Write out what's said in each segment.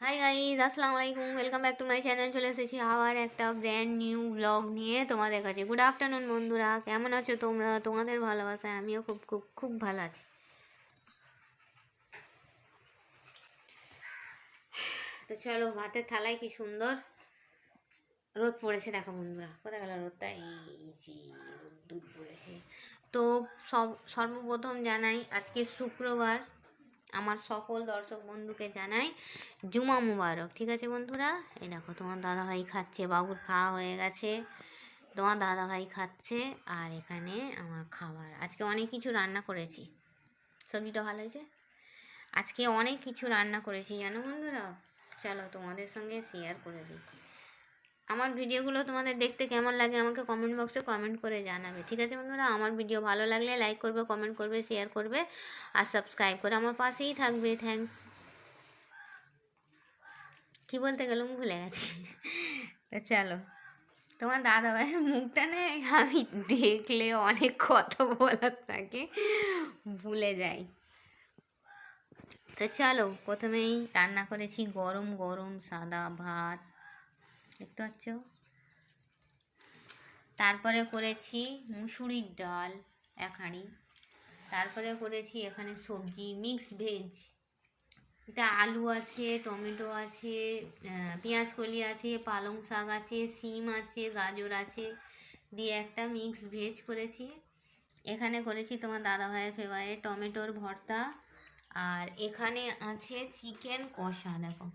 Hi guys, আসসালামু আলাইকুম, welcome back to my channel. চলে এসেছি আবার একটা ব্র্যান্ড নিউ ব্লগ নিয়ে তোমাদের কাছে। গুড আফটারনুন বন্ধুরা, কেমন আছো তোমরা? তোমাদের ভালোবাসায় আমিও খুব খুব খুব ভালো আছি। তো চলো, ভাতের থালায় কি সুন্দর রোদ পড়েছে দেখো বন্ধুরা। কোথায় গেল রোদটা? এই যে রোদ পড়েছে। তো সর্বপ্রথম জানাই আজকে শুক্রবার, আমার সকল দর্শক বন্ধুকে জানাই জুমা মুবারক। ঠিক আছে বন্ধুরা, এই দেখো তোমার দাদাভাই খাচ্ছে, বাবুর খাওয়া হয়ে গেছে, তোমার দাদাভাই খাচ্ছে, আর এখানে আমার খাবার। আজকে অনেক কিছু রান্না করেছি, সবজিটা ভালো হয়েছে। আজকে অনেক কিছু রান্না করেছি জানো বন্ধুরা, চলো তোমাদের সঙ্গে শেয়ার করে দিই। আমার ভিডিওগুলো তোমাদের দেখতে কেমন লাগে আমাকে কমেন্ট বক্সে কমেন্ট করে জানাবে। ঠিক আছে বন্ধুরা, আমার ভিডিও ভালো লাগলে লাইক করবে, কমেন্ট করবে, শেয়ার করবে, আর সাবস্ক্রাইব করে আমার পাশেই থাকবে। থ্যাঙ্কস। কি বলতে গেলাম ভুলে গেছি। তো চলো, তোমার দাদাভাইয়ের মুখটা না আমি দেখলে অনেক কথা বলার থাকে, ভুলে যাই। তো চলো, প্রথমেই রান্না করেছি গরম গরম সাদা ভাত, দেখতে পাচ্ছ। তারপরে করেছি মুসুরির ডাল এক হাঁড়ি। তারপরে করেছি এখানে সবজি মিক্স ভেজ, এটা আলু আছে, টমেটো আছে, পেঁয়াজ কলি আছে, পালং শাক আছে, সিম আছে, গাজর আছে, দিয়ে একটা মিক্স ভেজ করেছি। এখানে করেছি তোমার দাদাভাইয়ের ফেভারিট টমেটোর ভর্তা, আর এখানে আছে চিকেন কষা। দেখো,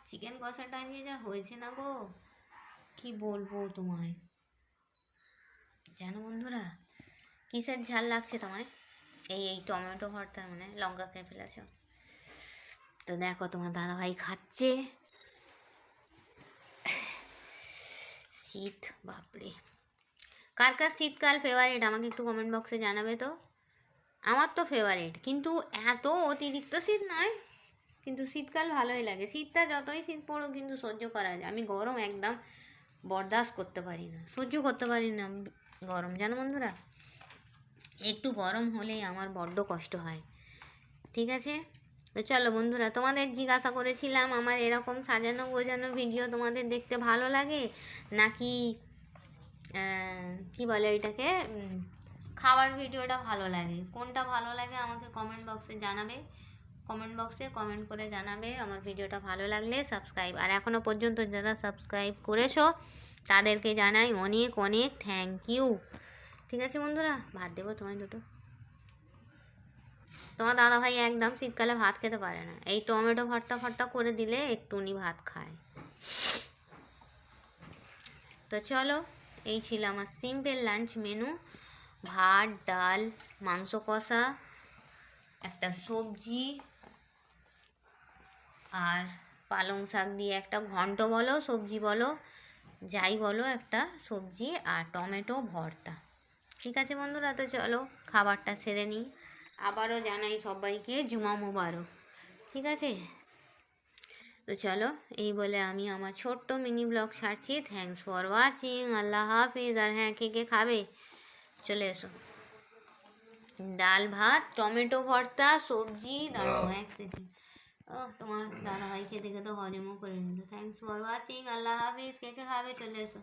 চিকেন কষাটা নিয়ে যা হয়েছে না গো, কি বলবো তোমায়। জানো বন্ধুরা, কিসের ঝাল লাগছে তোমায়? এই টমেটো ভর্তার, মানে লঙ্কা খেয়ে ফেলেছ। তো দেখো তোমার দাদাভাই খাচ্ছে। শীত, বাপরে, কার কার শীতকাল ফেভারিট আমাকে একটু কমেন্ট বক্সে জানাবে তো। আমার তো ফেভারিট, কিন্তু এত অতিরিক্ত শীত নয়, কিন্তু শীতকাল ভালোই লাগে। শীতটা যতই শীত পড়ুক কিন্তু সহ্য করা যায়। আমি গরম একদম বরদাস্ত করতে পারি না, সহ্য করতে পারি না গরম, জানো বন্ধুরা। একটু গরম হলেই আমার বড্ড কষ্ট হয়। ঠিক আছে, তো চলো বন্ধুরা, তোমাদের জিজ্ঞাসা করেছিলাম আমার এরকম সাজানো গোছানো ভিডিও তোমাদের দেখতে ভালো লাগে নাকি কি বলে এটাকে, খাবার ভিডিওটা ভালো লাগে, কোনটা ভালো লাগে আমাকে কমেন্ট বক্সে জানাবে। কমেন্ট বক্সে কমেন্ট করে জানাবে আমার ভিডিওটা ভালো লাগলে। সাবস্ক্রাইব, আর এখনও পর্যন্ত যারা সাবস্ক্রাইব করেছো তাদেরকে জানাই অনেক অনেক থ্যাংক ইউ। ঠিক আছে বন্ধুরা, ভাত দেবো তোমায় দুটো। তোমার দাদাভাই একদম শীতকালে ভাত খেতে পারে না, এই টমেটো ভর্তা ফর্তা করে দিলে একটুনি ভাত খায়। তো চলো, এই ছিল আমার সিম্পল লাঞ্চ মেনু। ভাত, ডাল, মাংস কষা, একটা সবজি, আর পালং শাক দিয়ে একটা ঘন্ট বলো, সবজি বলো, যাই বলো, একটা সবজি, আর টমেটো ভর্তা। ঠিক আছে বন্ধুরা, তো চলো খাবারটা সেরে নিই। আবারও জানাই সবাইকে জুমা মুবারক। ঠিক আছে, তো চলো, এই বলে আমি আমার ছোট্ট মিনি ব্লগ ছাড়ছি। থ্যাংকস ফর ওয়াচিং, আল্লাহ হাফিজ। আর হ্যাঁ, কে কে খাবে চলে এসো। ডাল ভাত, টমেটো ভর্তা, সবজি, দাঁড়াও এক সেকেন্ড, তোমার দাদাভাই খেতে খেতে হজমও করে নিল। থ্যাংকস ফর ওয়াচিং, আল্লাহ হাফিজ। কে কে খাবে চলে এসো।